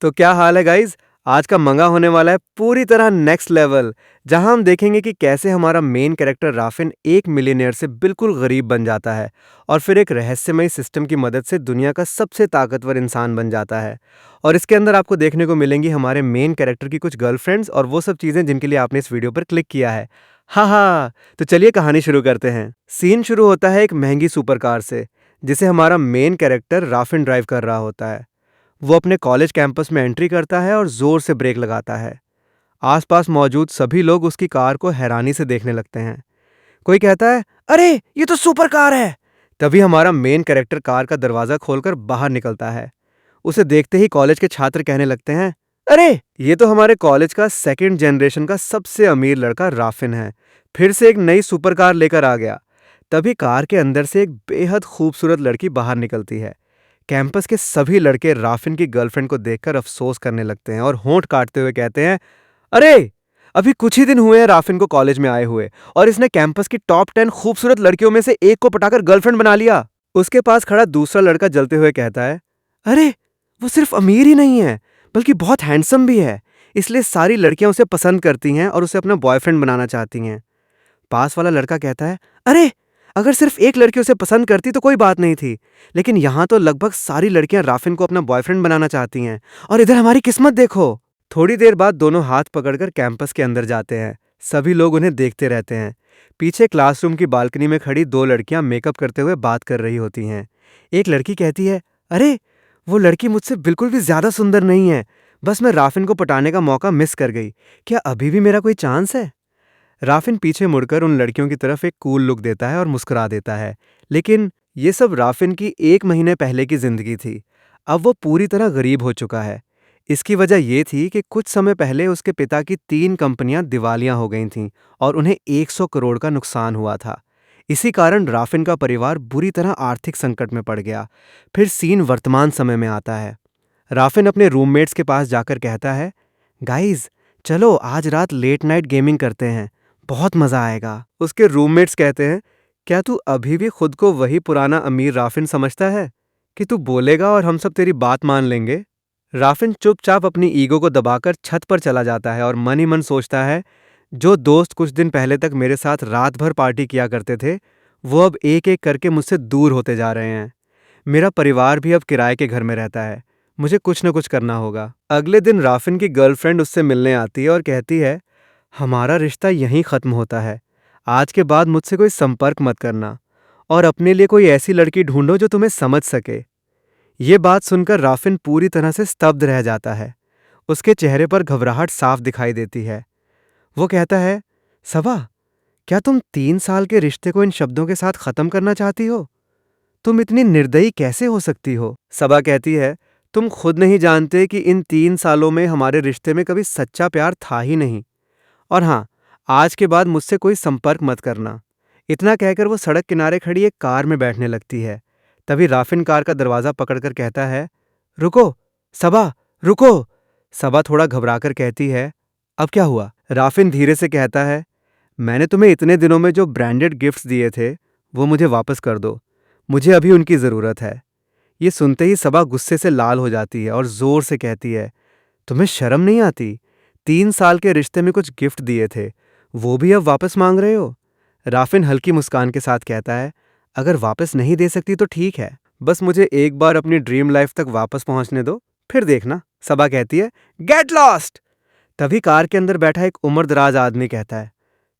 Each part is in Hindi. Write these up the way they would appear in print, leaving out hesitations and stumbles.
तो क्या हाल है गाइस। आज का मंगा होने वाला है पूरी तरह नेक्स्ट लेवल, जहां हम देखेंगे कि कैसे हमारा मेन कैरेक्टर राफिन एक मिलियनेयर से बिल्कुल गरीब बन जाता है और फिर एक रहस्यमय सिस्टम की मदद से दुनिया का सबसे ताकतवर इंसान बन जाता है। और इसके अंदर आपको देखने को मिलेंगी हमारे मेन कैरेक्टर की कुछ गर्लफ्रेंड्स और वो सब चीज़ें जिनके लिए आपने इस वीडियो पर क्लिक किया है। हाँ हाँ, तो चलिए कहानी शुरू करते हैं। सीन शुरू होता है एक महंगी सुपर कार से, जिसे हमारा मेन कैरेक्टर राफिन ड्राइव कर रहा होता है। वो अपने कॉलेज कैंपस में एंट्री करता है और जोर से ब्रेक लगाता है। आसपास मौजूद सभी लोग उसकी कार को हैरानी से देखने लगते हैं। कोई कहता है, अरे ये तो सुपर कार है। तभी हमारा मेन कैरेक्टर कार का दरवाजा खोलकर बाहर निकलता है। उसे देखते ही कॉलेज के छात्र कहने लगते हैं, अरे ये तो हमारे कॉलेज का सेकंड जनरेशन का सबसे अमीर लड़का राफिन है, फिर से एक नई सुपर कार लेकर आ गया। तभी कार के अंदर से एक बेहद खूबसूरत लड़की बाहर निकलती है। कैंपस के सभी लड़के राफिन की गर्लफ्रेंड को देखकर अफसोस करने लगते हैं और होंठ काटते हुए कहते हैं, अरे अभी कुछ ही दिन हुए हैं राफिन को कॉलेज में आए हुए, और इसने कैंपस की टॉप 10 खूबसूरत लड़कियों में से एक को पटाकर गर्लफ्रेंड बना लिया। उसके पास खड़ा दूसरा लड़का जलते हुए कहता है, अरे वो सिर्फ अमीर ही नहीं है बल्कि बहुत हैंडसम भी है, इसलिए सारी लड़कियां उसे पसंद करती हैं और उसे अपना बॉयफ्रेंड बनाना चाहती हैं। पास वाला लड़का कहता है, अरे अगर सिर्फ एक लड़की उसे पसंद करती तो कोई बात नहीं थी, लेकिन यहाँ तो लगभग सारी लड़कियां राफिन को अपना बॉयफ्रेंड बनाना चाहती हैं, और इधर हमारी किस्मत देखो। थोड़ी देर बाद दोनों हाथ पकड़कर कैंपस के अंदर जाते हैं। सभी लोग उन्हें देखते रहते हैं। पीछे क्लासरूम की बालकनी में खड़ी दो लड़कियां मेकअप करते हुए बात कर रही होती हैं। एक लड़की कहती है, अरे वो लड़की मुझसे बिल्कुल भी ज्यादा सुंदर नहीं है, बस मैं राफिन को पटाने का मौका मिस कर गई। क्या अभी भी मेरा कोई चांस है? राफिन पीछे मुड़कर उन लड़कियों की तरफ एक कूल लुक देता है और मुस्कुरा देता है। लेकिन ये सब राफिन की 1 महीने पहले की जिंदगी थी। अब वो पूरी तरह गरीब हो चुका है। इसकी वजह ये थी कि कुछ समय पहले उसके पिता की 3 कंपनियां दिवालिया हो गई थीं और उन्हें 100 करोड़ का नुकसान हुआ था। इसी कारण राफिन का परिवार बुरी तरह आर्थिक संकट में पड़ गया। फिर सीन वर्तमान समय में आता है। राफिन अपने रूममेट्स के पास जाकर कहता है, गाइस चलो आज रात लेट नाइट गेमिंग करते हैं, बहुत मजा आएगा। उसके रूममेट्स कहते हैं, क्या तू अभी भी खुद को वही पुराना अमीर राफिन समझता है कि तू बोलेगा और हम सब तेरी बात मान लेंगे? राफिन चुपचाप अपनी ईगो को दबाकर छत पर चला जाता है और मन ही मन सोचता है, जो दोस्त कुछ दिन पहले तक मेरे साथ रात भर पार्टी किया करते थे, वो अब एक एक करके मुझसे दूर होते जा रहे हैं। मेरा परिवार भी अब किराए के घर में रहता है। मुझे कुछ न कुछ करना होगा। अगले दिन राफिन की गर्लफ्रेंड उससे मिलने आती है और कहती है, हमारा रिश्ता यहीं खत्म होता है। आज के बाद मुझसे कोई संपर्क मत करना और अपने लिए कोई ऐसी लड़की ढूंढो जो तुम्हें समझ सके। ये बात सुनकर राफिन पूरी तरह से स्तब्ध रह जाता है। उसके चेहरे पर घबराहट साफ दिखाई देती है। वो कहता है, सबा, क्या तुम 3 साल के रिश्ते को इन शब्दों के साथ खत्म करना चाहती हो? तुम इतनी निर्दयी कैसे हो सकती हो? सबा कहती है, तुम खुद नहीं जानते कि इन 3 सालों में हमारे रिश्ते में कभी सच्चा प्यार था ही नहीं। और हाँ, आज के बाद मुझसे कोई संपर्क मत करना। इतना कहकर वो सड़क किनारे खड़ी एक कार में बैठने लगती है। तभी राफिन कार का दरवाजा पकड़कर कहता है, रुको सबा, रुको। सबा थोड़ा घबराकर कहती है, अब क्या हुआ? राफिन धीरे से कहता है, मैंने तुम्हें इतने दिनों में जो ब्रांडेड गिफ्ट्स दिए थे वो मुझे वापस कर दो। मुझे अभी उनकी ज़रूरत है। ये सुनते ही सबा गुस्से से लाल हो जाती है और जोर से कहती है, तुम्हें शर्म नहीं आती? 3 साल के रिश्ते में कुछ गिफ्ट दिए थे, वो भी अब वापस मांग रहे हो? राफिन हल्की मुस्कान के साथ कहता है, अगर वापस नहीं दे सकती तो ठीक है, बस मुझे एक बार अपनी ड्रीम लाइफ तक वापस पहुंचने दो, फिर देखना। सबा कहती है, गेट लॉस्ट। तभी कार के अंदर बैठा एक उम्रदराज आदमी कहता है,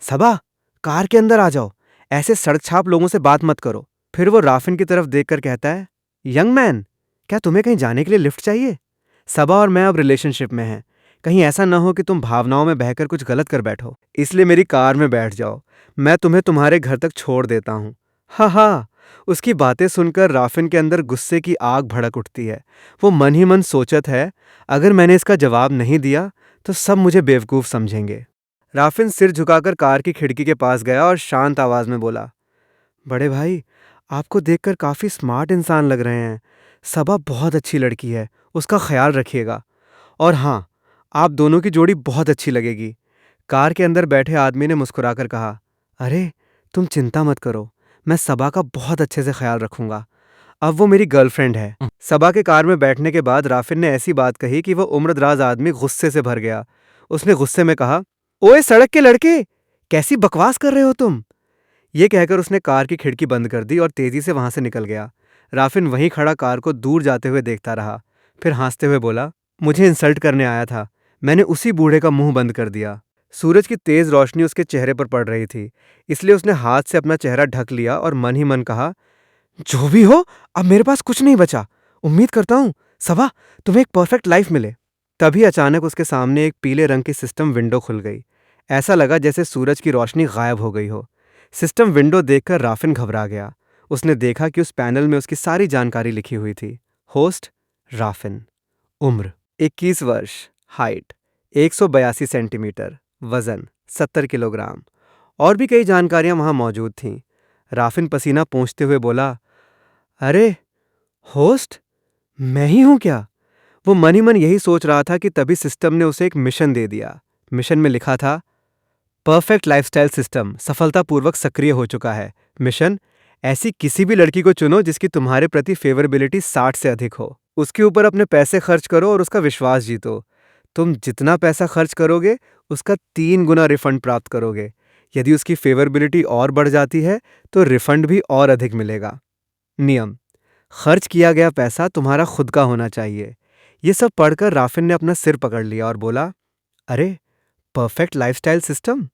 सबा, कार के अंदर आ जाओ, ऐसे सड़क छाप लोगों से बात मत करो। फिर वो राफिन की तरफ देखकर कहता है, यंग मैन, क्या तुम्हें कहीं जाने के लिए लिफ्ट चाहिए? सबा और मैं अब रिलेशनशिप में हैं। कहीं ऐसा ना हो कि तुम भावनाओं में बहकर कुछ गलत कर बैठो, इसलिए मेरी कार में बैठ जाओ। मैं तुम्हें तुम्हारे घर तक छोड़ देता हूँ। हा हा। उसकी बातें सुनकर राफिन के अंदर गुस्से की आग भड़क उठती है। वो मन ही मन सोचत है, अगर मैंने इसका जवाब नहीं दिया तो सब मुझे बेवकूफ़ समझेंगे। राफिन सिर झुकाकर कार की खिड़की के पास गया और शांत आवाज में बोला, बड़े भाई, आपको देखकर काफ़ी स्मार्ट इंसान लग रहे हैं। सबा बहुत अच्छी लड़की है, उसका ख्याल रखिएगा। और हाँ, आप दोनों की जोड़ी बहुत अच्छी लगेगी। कार के अंदर बैठे आदमी ने मुस्कुराकर कहा, अरे तुम चिंता मत करो, मैं सबा का बहुत अच्छे से ख्याल रखूंगा। अब वो मेरी गर्लफ्रेंड है। सबा के कार में बैठने के बाद राफिन ने ऐसी बात कही कि वो उम्रदराज आदमी गुस्से से भर गया। उसने गुस्से में कहा, ओए सड़क के लड़के, कैसी बकवास कर रहे हो तुम? ये कहकर उसने कार की खिड़की बंद कर दी और तेजी से वहां से निकल गया। राफिन वहीं खड़ा कार को दूर जाते हुए देखता रहा। फिर हंसते हुए बोला, मुझे इंसल्ट करने आया था, मैंने उसी बूढ़े का मुंह बंद कर दिया। सूरज की तेज रोशनी उसके चेहरे पर पड़ रही थी, इसलिए उसने हाथ से अपना चेहरा ढक लिया और मन ही मन कहा, जो भी हो, अब मेरे पास कुछ नहीं बचा। उम्मीद करता हूं सबा, तुम्हें एक परफेक्ट लाइफ मिले। तभी अचानक उसके सामने एक पीले रंग की सिस्टम विंडो खुल गई। ऐसा लगा जैसे सूरज की रोशनी गायब हो गई हो। सिस्टम विंडो देखकर राफिन घबरा गया। उसने देखा कि उस पैनल में उसकी सारी जानकारी लिखी हुई थी। होस्ट राफिन, उम्र 21 वर्ष, हाइट 182 सेंटीमीटर, वजन 70 किलोग्राम। और भी कई जानकारियां वहां मौजूद थीं। राफिन पसीना पोंछते हुए बोला, अरे होस्ट, मैं ही हूं क्या? वो मन ही मन यही सोच रहा था कि तभी सिस्टम ने उसे एक मिशन दे दिया। मिशन में लिखा था, परफेक्ट लाइफस्टाइल सिस्टम सफलतापूर्वक सक्रिय हो चुका है। मिशन, ऐसी किसी भी लड़की को चुनो जिसकी तुम्हारे प्रति फेवरेबिलिटी 60 से अधिक हो। उसके ऊपर अपने पैसे खर्च करो और उसका विश्वास जीतो। तुम जितना पैसा खर्च करोगे, उसका 3 गुना रिफंड प्राप्त करोगे। यदि उसकी फेवरेबिलिटी और बढ़ जाती है तो रिफंड भी और अधिक मिलेगा। नियम, खर्च किया गया पैसा तुम्हारा खुद का होना चाहिए। ये सब पढ़कर राफिन ने अपना सिर पकड़ लिया और बोला, अरे परफेक्ट लाइफस्टाइल सिस्टम,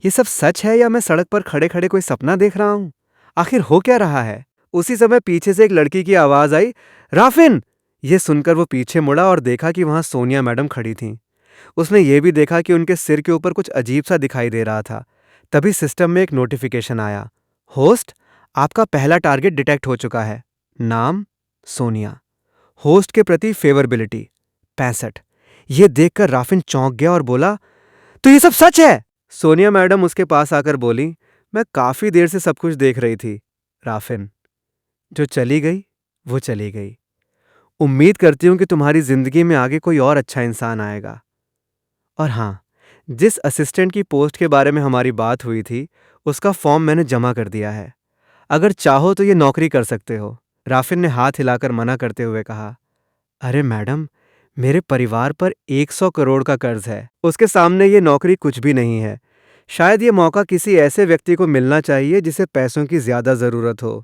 ये सब सच है या मैं सड़क पर खड़े खड़े कोई सपना देख रहा हूं? आखिर हो क्या रहा है? उसी समय पीछे से एक लड़की की आवाज आई, राफिन! ये सुनकर वो पीछे मुड़ा और देखा कि वहां सोनिया मैडम खड़ी थीं। उसने ये भी देखा कि उनके सिर के ऊपर कुछ अजीब सा दिखाई दे रहा था। तभी सिस्टम में एक नोटिफिकेशन आया, होस्ट, आपका पहला टारगेट डिटेक्ट हो चुका है। नाम सोनिया, होस्ट के प्रति फेवरेबिलिटी 65। ये देखकर राफिन चौंक गया और बोला, तो ये सब सच है? सोनिया मैडम उसके पास आकर बोली, मैं काफी देर से सब कुछ देख रही थी। राफिन, जो चली गई वो चली गई। उम्मीद करती हूं कि तुम्हारी जिंदगी में आगे कोई और अच्छा इंसान आएगा। और हाँ, जिस असिस्टेंट की पोस्ट के बारे में हमारी बात हुई थी, उसका फॉर्म मैंने जमा कर दिया है। अगर चाहो तो ये नौकरी कर सकते हो। राफिन ने हाथ हिलाकर मना करते हुए कहा, अरे मैडम, मेरे परिवार पर 100 करोड़ का कर्ज है। उसके सामने ये नौकरी कुछ भी नहीं है। शायद ये मौका किसी ऐसे व्यक्ति को मिलना चाहिए जिसे पैसों की ज्यादा जरूरत हो।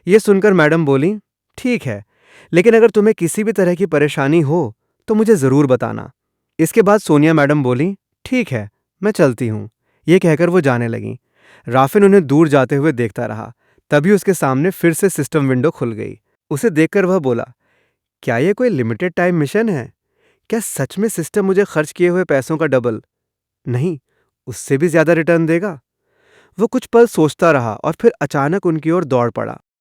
ये सुनकर मैडम बोली, ठीक है, लेकिन अगर तुम्हें किसी भी तरह की परेशानी हो तो मुझे जरूर बताना। इसके बाद सोनिया मैडम बोली, ठीक है, मैं चलती हूँ। ये कहकर वो जाने लगी। राफिन उन्हें दूर जाते हुए देखता रहा। तभी उसके सामने फिर से सिस्टम विंडो खुल गई। उसे देखकर वह बोला, क्या ये कोई लिमिटेड टाइम मिशन है? क्या सच में सिस्टम मुझे खर्च किए हुए पैसों का डबल, नहीं, उससे भी ज्यादा रिटर्न देगा? वो कुछ पल सोचता रहा और फिर अचानक उनकी ओर दौड़ पड़ा।